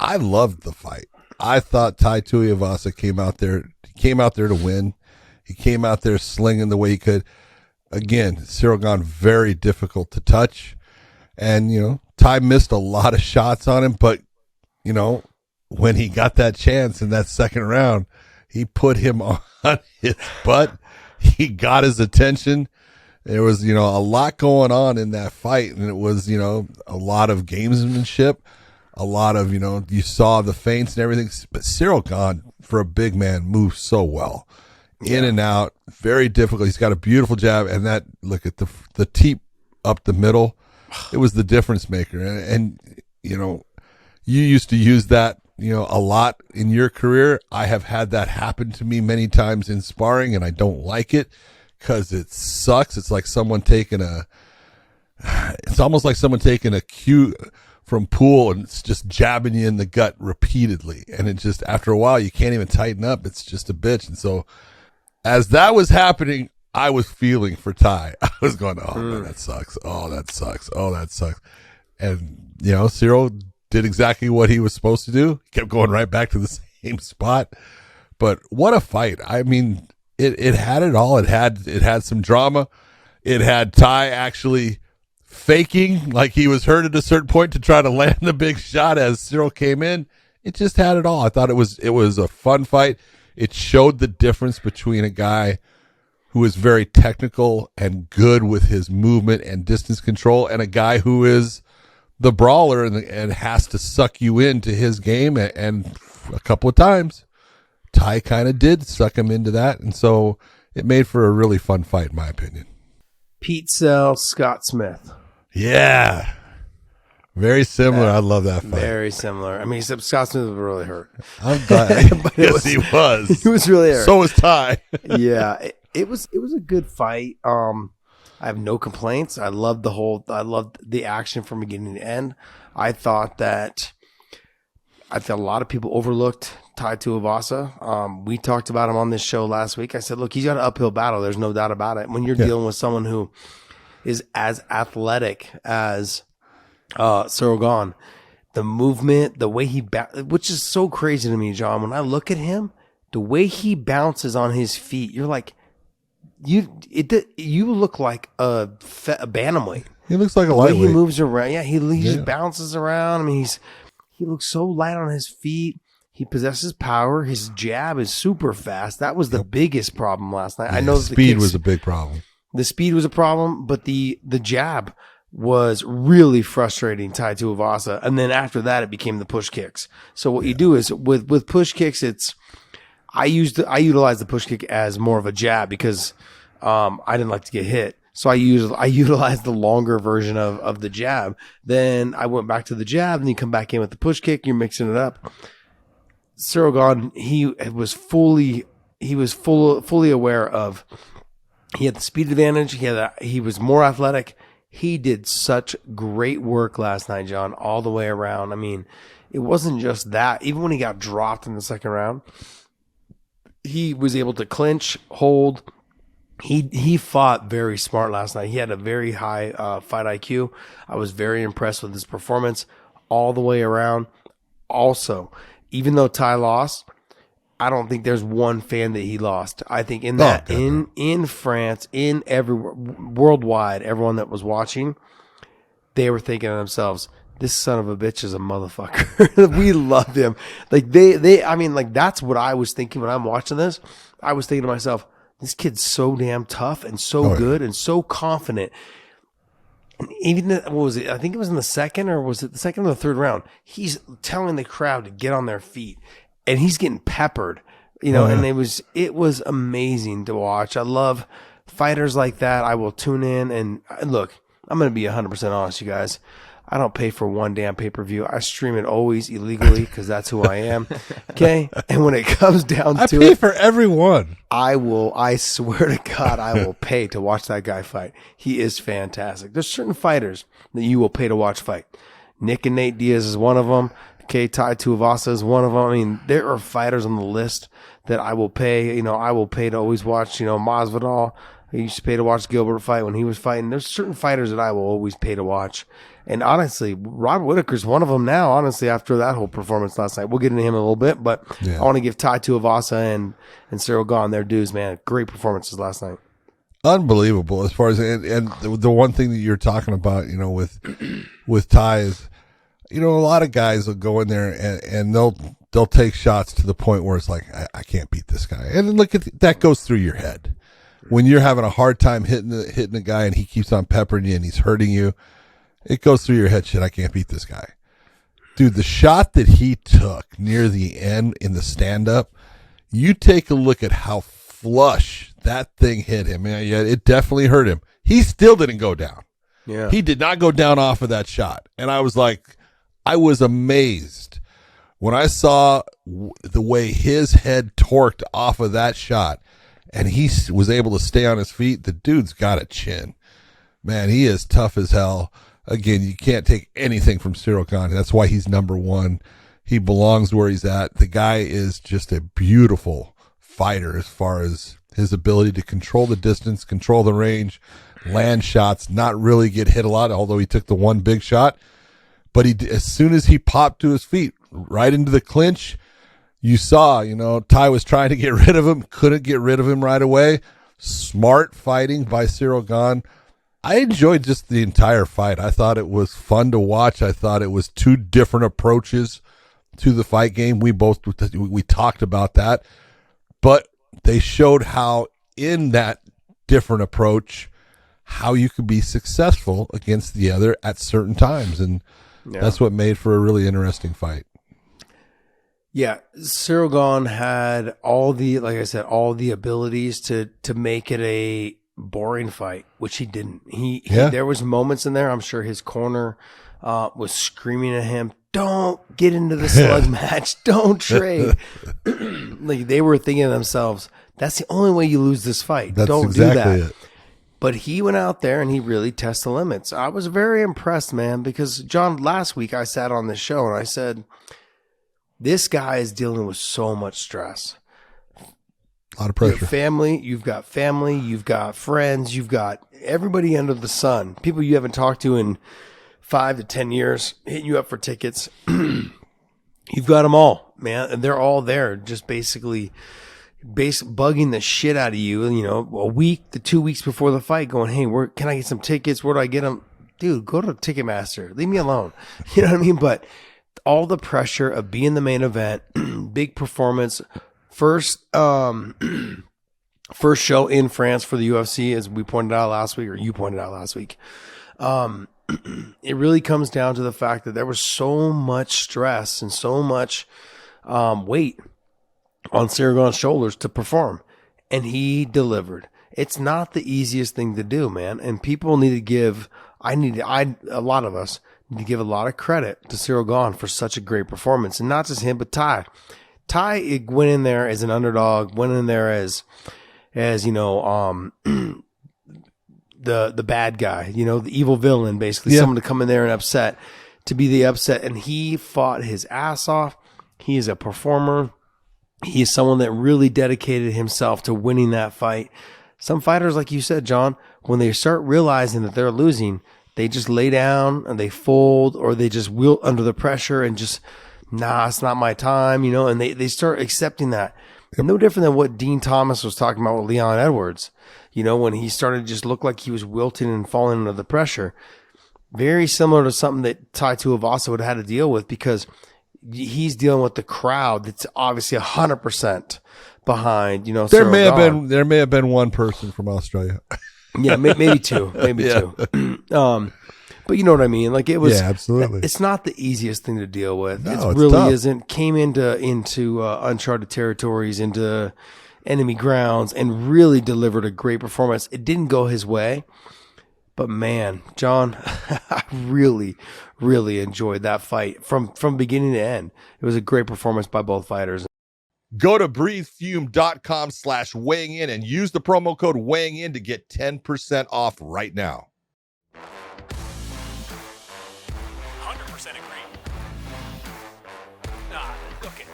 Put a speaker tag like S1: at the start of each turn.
S1: I loved the fight. I thought Tai Tuivasa came out there to win. He came out there slinging the way he could. Again, Ciryl Gane, very difficult to touch. And, Tai missed a lot of shots on him, but, when he got that chance in that second round, he put him on his butt. He got his attention. There was, a lot going on in that fight, and it was, a lot of gamesmanship, a lot of, you saw the feints and everything. But Ciryl Gane, for a big man, moves so well. In and out, very difficult. He's got a beautiful jab, and that, look at the teep up the middle. It was the difference maker. And you used to use that, a lot in your career. I have had that happen to me many times in sparring, and I don't like it because it sucks. It's like someone taking it's almost like someone taking a cue from pool and it's just jabbing you in the gut repeatedly. And it just, after a while, you can't even tighten up. It's just a bitch. And so as that was happening, I was feeling for Tai. I was going, oh, man, that sucks. Oh, that sucks. Oh, that sucks. And, Ciryl did exactly what he was supposed to do. He kept going right back to the same spot. But what a fight. I mean, it had it all. It had some drama. It had Tai actually faking like he was hurt at a certain point to try to land the big shot as Ciryl came in. It just had it all. I thought it was a fun fight. It showed the difference between a guy who is very technical and good with his movement and distance control and a guy who is the brawler and has to suck you into his game. And a couple of times, Tai kind of did suck him into that. And so it made for a really fun fight, in my opinion.
S2: Pete Sell, Scott Smith.
S1: Yeah. Very similar. I love that fight.
S2: Very similar. I mean, except Scott Smith was really hurt.
S1: I'm glad. Yes, he was.
S2: He was really hurt.
S1: So was Tai.
S2: Yeah. It was a good fight. I have no complaints. I loved the action from beginning to end. I thought a lot of people overlooked Tai Tuivasa. We talked about him on this show last week. I said, look, he's got an uphill battle. There's no doubt about it. When you're dealing with someone who is as athletic as Ciryl Gane, the movement, the way which is so crazy to me, John. When I look at him, the way he bounces on his feet, you're like, you look like a bantamweight.
S1: He looks like a
S2: lightweight. The way
S1: lightweight.
S2: he moves around, he just bounces around. I mean, he looks so light on his feet. He possesses power. His jab is super fast. That was the biggest problem last night.
S1: Yeah,
S2: I know
S1: speed was a big problem.
S2: The speed was a problem, but the jab was really frustrating Tai Tuivasa. And then after that, it became the push kicks. So what you do is with push kicks, I utilize the push kick as more of a jab because I didn't like to get hit. So I utilized the longer version of the jab. Then I went back to the jab, and you come back in with the push kick. You're mixing it up. Ciryl Gane, he was fully aware of. He had the speed advantage. He was more athletic. He did such great work last night, John, all the way around. I mean, it wasn't just that. Even when he got dropped in the second round, he was able to clinch, hold. He fought very smart last night. He had a very high fight IQ. I was very impressed with his performance all the way around. Also, even though Tai lost, I don't think there's one fan that he lost. I think in France, in worldwide, everyone that was watching, they were thinking to themselves, this son of a bitch is a motherfucker. We love him. Like that's what I was thinking when I'm watching this. I was thinking to myself, this kid's so damn tough and so good and so confident. And even what was it? I think it was in the second, or was it the second or the third round? He's telling the crowd to get on their feet, and he's getting peppered. And it was amazing to watch. I love fighters like that. I will tune in and look. I'm going to be 100% honest, you guys. I don't pay for one damn pay-per-view. I stream it always illegally because that's who I am. Okay? And when it comes down to it,
S1: I pay for everyone.
S2: I swear to God, I will pay to watch that guy fight. He is fantastic. There's certain fighters that you will pay to watch fight. Nick and Nate Diaz is one of them. Okay, Tai Tuivasa is one of them. I mean, there are fighters on the list that I will pay. I will pay to always watch, Masvidal. I used to pay to watch Gilbert fight when he was fighting. There's certain fighters that I will always pay to watch. And honestly, Robert Whittaker's one of them now, honestly, after that whole performance last night. We'll get into him in a little bit, but I want to give Tai Tuivasa and Ciryl Gane their dues, man. Great performances last night.
S1: Unbelievable as far as, and the one thing that you're talking about, with Tai is, a lot of guys will go in there and they'll take shots to the point where it's like, I can't beat this guy. And then look at that goes through your head when you're having a hard time hitting the guy and he keeps on peppering you and he's hurting you. It goes through your head. Shit, I can't beat this guy. Dude, the shot that he took near the end in the stand up, you take a look at how flush that thing hit him. Yeah, it definitely hurt him. He still didn't go down.
S2: Yeah.
S1: He did not go down off of that shot. And I was amazed when I saw the way his head torqued off of that shot and he was able to stay on his feet. The dude's got a chin. Man, he is tough as hell. Again, you can't take anything from Ciryl Gane. That's why he's number one. He belongs where he's at. The guy is just a beautiful fighter as far as his ability to control the distance, control the range, land shots, not really get hit a lot, although he took the one big shot. But as soon as he popped to his feet, right into the clinch, you saw, Tai was trying to get rid of him, couldn't get rid of him right away. Smart fighting by Ciryl Gane. I enjoyed just the entire fight. I thought it was fun to watch. I thought it was two different approaches to the fight game. We talked about that, but they showed how in that different approach, how you could be successful against the other at certain times. And that's what made for a really interesting fight.
S2: Yeah, Ciryl Gane had all the abilities to make it a boring fight, which he didn't. There was moments in there, I'm sure his corner was screaming at him, don't get into the slug match, don't trade. Like they were thinking to themselves, that's the only way you lose this fight. Don't
S1: exactly
S2: do that. But he went out there and he really tested the limits. I was very impressed, man, because John, last week I sat on this show and I said, this guy is dealing with so much stress.
S1: A lot of pressure.
S2: You've got family, you've got friends, you've got everybody under the sun. People you haven't talked to in 5 to 10 years hitting you up for tickets. You've got them all, man. And they're all there just basically bugging the shit out of you, a week to 2 weeks before the fight going, hey, where can I get some tickets? Where do I get them? Dude, go to Ticketmaster. Leave me alone. You know what I mean? But all the pressure of being the main event, big performance, first show in France for the UFC, as we pointed out last week, or you pointed out last week. It really comes down to the fact that there was so much stress and so much weight on Ciryl Gane's shoulders to perform, and he delivered. It's not the easiest thing to do, man, and people need to give. A lot of us need to give a lot of credit to Ciryl Gane for such a great performance, and not just him, but Tai. Tai went in there as an underdog, went in there as the bad guy, the evil villain, basically someone to come in there and to be the upset, and he fought his ass off. He is a performer. He is someone that really dedicated himself to winning that fight. Some fighters, like you said, John, when they start realizing that they're losing, they just lay down and they fold, or they just wilt under the pressure and just, it's not my time, and they start accepting that. Yep. No different than what Dean Thomas was talking about with Leon Edwards, when he started to just look like he was wilting and falling under the pressure. Very similar to something that Tai Tuivasa would have had to deal with, because he's dealing with the crowd that's obviously 100% behind,
S1: there may have been one person from Australia.
S2: Yeah, maybe two, two. But you know what I mean? Like it was,
S1: absolutely.
S2: It's not the easiest thing to deal with.
S1: No,
S2: it really
S1: tough.
S2: isn't. Came into uncharted territories, into enemy grounds, and really delivered a great performance. It didn't go his way, but man, John, I really, really enjoyed that fight from beginning to end. It was a great performance by both fighters.
S1: Go to breathefume.com/weighing in and use the promo code weighing in to get 10% off right now.
S3: 100% agree. Okay.